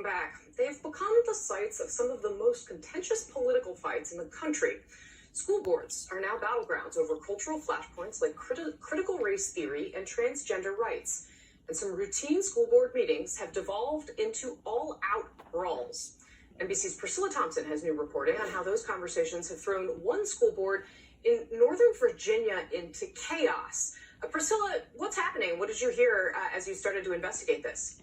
welcome back. They've become the sites of some of the most contentious political fights in the country. School boards are now battlegrounds over cultural flashpoints like critical race theory and transgender rights. And some routine school board meetings have devolved into all-out brawls. NBC's Priscilla Thompson has new reporting on how those conversations have thrown one school board in Northern Virginia into chaos. Priscilla, what's happening? What did you hear as you started to investigate this?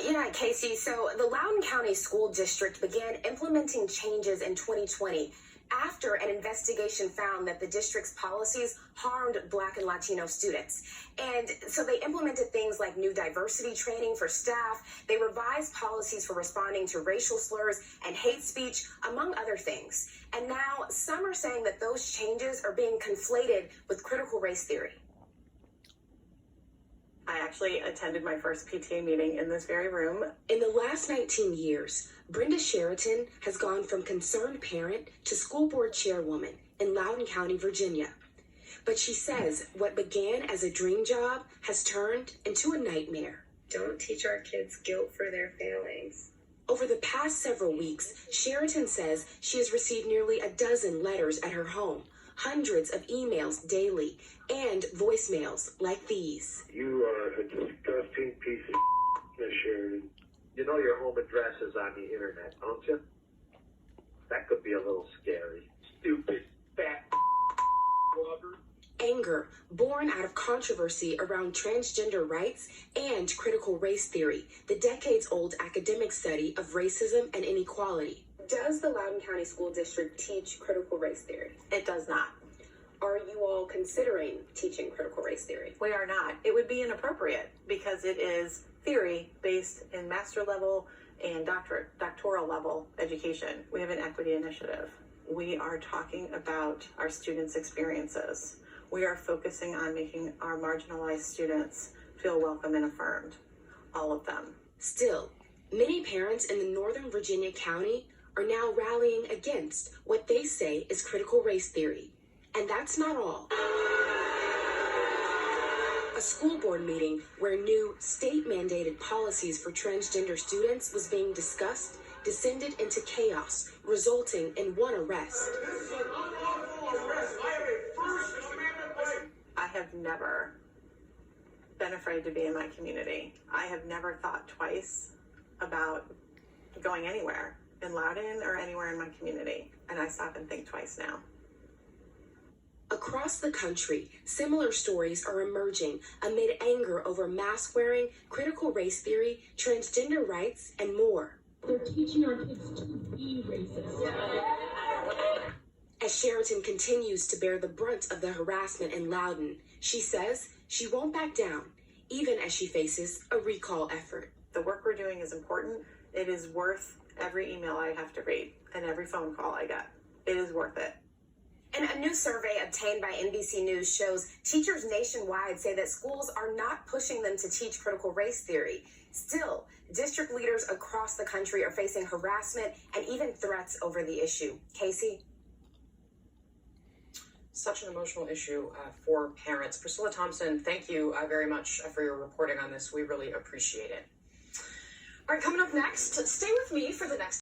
Yeah, Casey. So the Loudoun County School District began implementing changes in 2020 after an investigation found that the district's policies harmed Black and Latino students. And so they implemented things like new diversity training for staff. They revised policies for responding to racial slurs and hate speech, among other things. And now some are saying that those changes are being conflated with critical race theory. I actually attended my first PTA meeting in this very room. In the last 19 years, Brenda Sheraton has gone from concerned parent to school board chairwoman in Loudoun County, Virginia. But she says what began as a dream job has turned into a nightmare. Don't teach our kids guilt for their failings. Over the past several weeks, Sheraton says she has received nearly a dozen letters at her home, hundreds of emails daily, and voicemails like these. You are a disgusting piece of Miss Sheridan. You know your home address is on the internet, don't you? That could be a little scary. Stupid, fat lover. Anger born out of controversy around transgender rights and critical race theory, the decades-old academic study of racism and inequality. Does the Loudoun County School District teach critical race theory? It does not. Are you all considering teaching critical race theory? We are not. It would be inappropriate because it is theory based in master level and doctoral level education. We have an equity initiative. We are talking about our students' experiences. We are focusing on making our marginalized students feel welcome and affirmed. All of them. Still, many parents in the Northern Virginia county are now rallying against what they say is critical race theory. And that's not all. A school board meeting where new state-mandated policies for transgender students was being discussed descended into chaos, resulting in one arrest. This is an unlawful arrest. I have a First Amendment right. I have never been afraid to be in my community. I have never thought twice about going anywhere in Loudoun or anywhere in my community. And I stop and think twice now. Across the country, similar stories are emerging amid anger over mask wearing, critical race theory, transgender rights, and more. They're teaching our kids to be racist. As Sheraton continues to bear the brunt of the harassment in Loudoun, she says she won't back down, even as she faces a recall effort. The work we're doing is important. It is worth every email I have to read and every phone call I get. It is worth it. And a new survey obtained by NBC News shows teachers nationwide say that schools are not pushing them to teach critical race theory. Still, district leaders across the country are facing harassment and even threats over the issue. Casey? Such an emotional issue for parents. Priscilla Thompson, thank you very much for your reporting on this. We really appreciate it. All right, coming up next, stay with me for the next